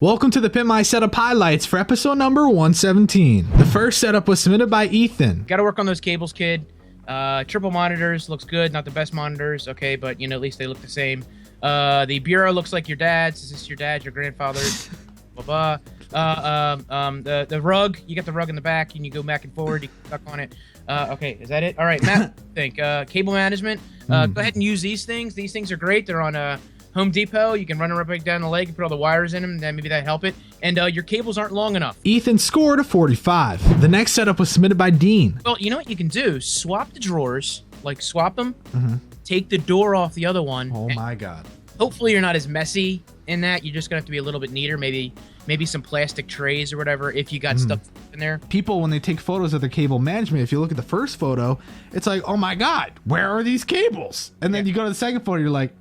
Welcome to the Pimp My Setup highlights for episode number 117. The first setup was submitted by Ethan. Got to work on those cables, kid. Triple monitors looks good. Not the best monitors, okay, but you know, at least they look the same. The bureau looks like your dad's. Is this your dad, your grandfather's? Blah blah. The rug, you got the rug in the back, and you go back and forward. You can tuck on it. Okay, is that it? All right, Matt. Think cable management. Go ahead and use these things. These things are great. They're on Home Depot. You can run it right back down the leg and put all the wires in them. Then maybe that help it. And your cables aren't long enough. Ethan scored a 45. The next setup was submitted by Dean. Well, you know what you can do? Swap the drawers. Like swap them. Take the door off the other one. Oh my God. Hopefully you're not as messy in that. You're just gonna have to be a little bit neater. Maybe some plastic trays or whatever if you got stuff in there. People, when they take photos of their cable management, if you look at the first photo, it's like, oh my God, where are these cables? And then you go to the second photo, you're like,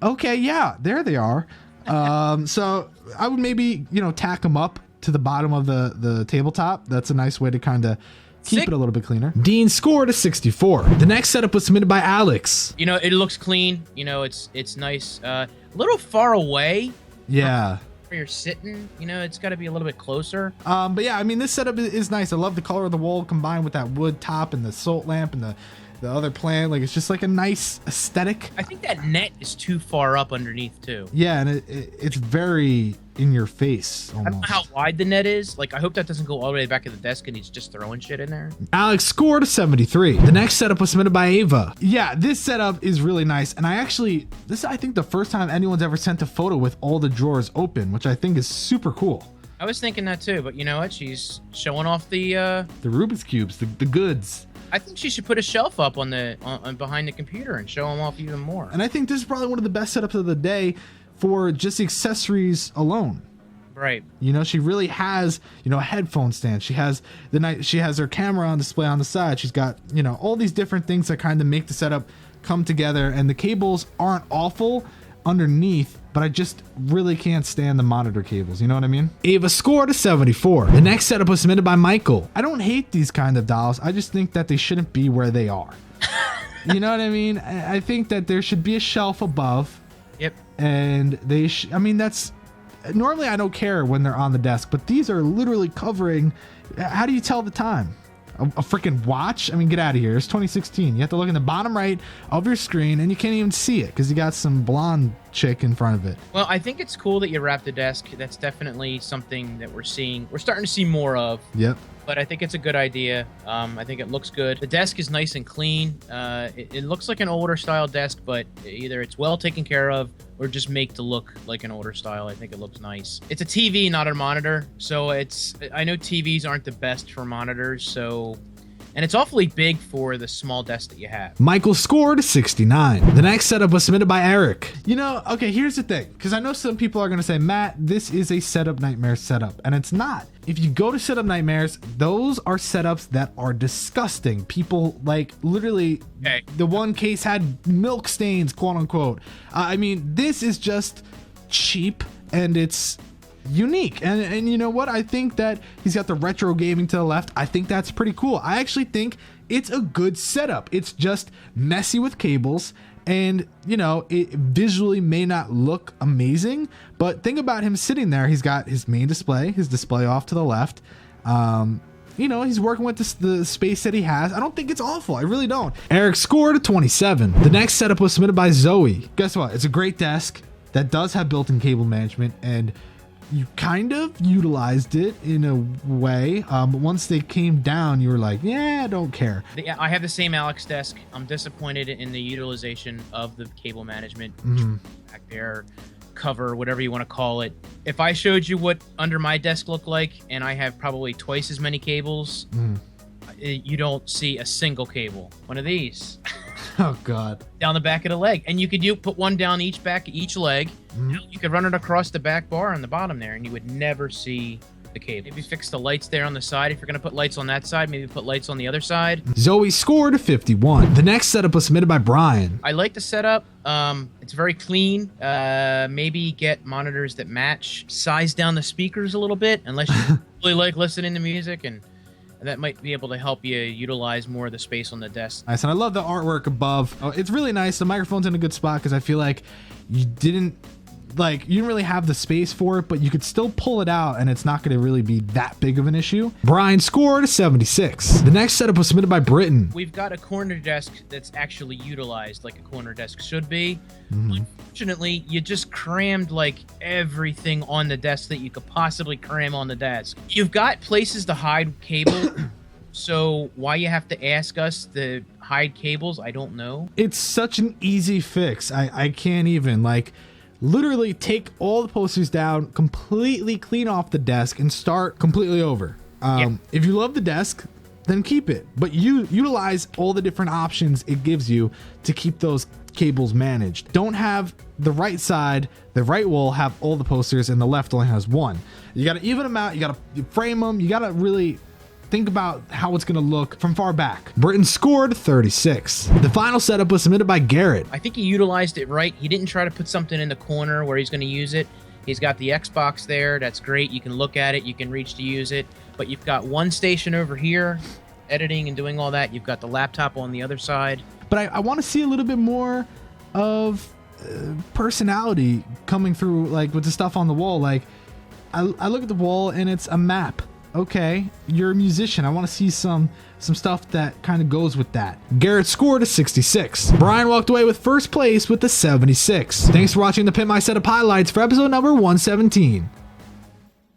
okay, yeah, there they are. So I would maybe, tack them up to the bottom of the tabletop. That's a nice way to kind of keep it a little bit cleaner. Dean scored a 64. The next setup was submitted by Alex. You know, it looks clean. You know, it's nice. A little far away. Yeah. Where you're sitting, it's got to be a little bit closer. But yeah, I mean, this setup is nice. I love the color of the wall combined with that wood top and the salt lamp and the other plant. Like, it's just like a nice aesthetic. I think that net is too far up underneath too. Yeah, and it's very in your face almost. I don't know how wide the net is. Like, I hope that doesn't go all the way back to the desk and he's just throwing shit in there. Alex scored a 73. The next setup was submitted by Ava. Yeah, this setup is really nice. And this is, I think, the first time anyone's ever sent a photo with all the drawers open, which I think is super cool. I was thinking that too, but you know what? She's showing off the Rubik's Cubes, the goods. I think she should put a shelf up on behind the computer and show them off even more. And I think this is probably one of the best setups of the day for just the accessories alone. Right. She really has, a headphone stand. She has her camera on display on the side. She's got, all these different things that kind of make the setup come together. And the cables aren't awful underneath, but I just really can't stand the monitor cables. You know what I mean? Ava scored a 74. The next setup was submitted by Michael. I don't hate these kind of dolls. I just think that they shouldn't be where they are. You know what I mean? I think that there should be a shelf above. Yep. And that's normally I don't care when they're on the desk, but these are literally covering. How do you tell the time? A freaking watch? I mean, get out of here. It's 2016. You have to look in the bottom right of your screen and you can't even see it because you got some blonde chick in front of it. Well, I think it's cool that you wrap the desk. That's definitely something that we're starting to see more of. Yep. But I think it's a good idea. I think it looks good. The desk is nice and clean. It looks like an older style desk, but either it's well taken care of or just make to look like an older style. I think it looks nice. It's a TV, not a monitor. So I know TVs aren't the best for monitors. And it's awfully big for the small desk that you have. Michael scored 69. The next setup was submitted by Eric. Okay, here's the thing. Because I know some people are going to say, Matt, this is a Setup Nightmares setup. And it's not. If you go to Setup Nightmares, those are setups that are disgusting. People, literally, the one case had milk stains, quote unquote. This is just cheap and it's unique. And you know what? I think that he's got the retro gaming to the left. I think that's pretty cool. I actually think it's a good setup. It's just messy with cables. And, it visually may not look amazing, but think about him sitting there. He's got his main display, his display off to the left. He's working with the space that he has. I don't think it's awful. I really don't. Eric scored a 27. The next setup was submitted by Zoe. Guess what? It's a great desk that does have built-in cable management, and you kind of utilized it in a way. But once they came down, you were like, yeah, I don't care. I have the same Alex desk. I'm disappointed in the utilization of the cable management back there, cover, whatever you want to call it. If I showed you what under my desk looked like, and I have probably twice as many cables, you don't see a single cable. One of these. Oh God. Down the back of the leg. And you could put one down each leg. You could run it across the back bar on the bottom there and you would never see the cable. Maybe fix the lights there on the side. If you're going to put lights on that side, maybe put lights on the other side. Zoe scored a 51. The next setup was submitted by Brian. I like the setup. It's very clean. Maybe get monitors that match. Size down the speakers a little bit, unless you really like listening to music, and that might be able to help you utilize more of the space on the desk. Nice, and I love the artwork above. It's really nice. The microphone's in a good spot because I feel like you didn't like you didn't really have the space for it, but you could still pull it out and it's not going to really be that big of an issue. Brian scored a 76. The next setup was submitted by Britton. We've got a corner desk that's actually utilized like a corner desk should be. Unfortunately, you just crammed like everything on the desk that you could possibly cram on the desk. You've got places to hide cable. So why you have to ask us to hide cables, I don't know. It's such an easy fix. I can't even, like, literally take all the posters down, completely clean off the desk, and start completely over. If you love the desk, then keep it. But you utilize all the different options it gives you to keep those cables managed. Don't have the right side, the right wall have all the posters, and the left only has one. You got to even them out. You got to frame them. You got to really think about how it's going to look from far back. Britton scored 36. The final setup was submitted by Garrett. I think he utilized it right. He didn't try to put something in the corner where he's going to use it. He's got the Xbox there. That's great. You can look at it. You can reach to use it. But you've got one station over here, editing and doing all that. You've got the laptop on the other side. But I want to see a little bit more of personality coming through, like with the stuff on the wall. Like I look at the wall and it's a map. Okay, you're a musician. I want to see some stuff that kind of goes with that. Garrett scored a 66. Brian walked away with first place with the 76. Thanks for watching the Pimp My Setup highlights for episode number 117.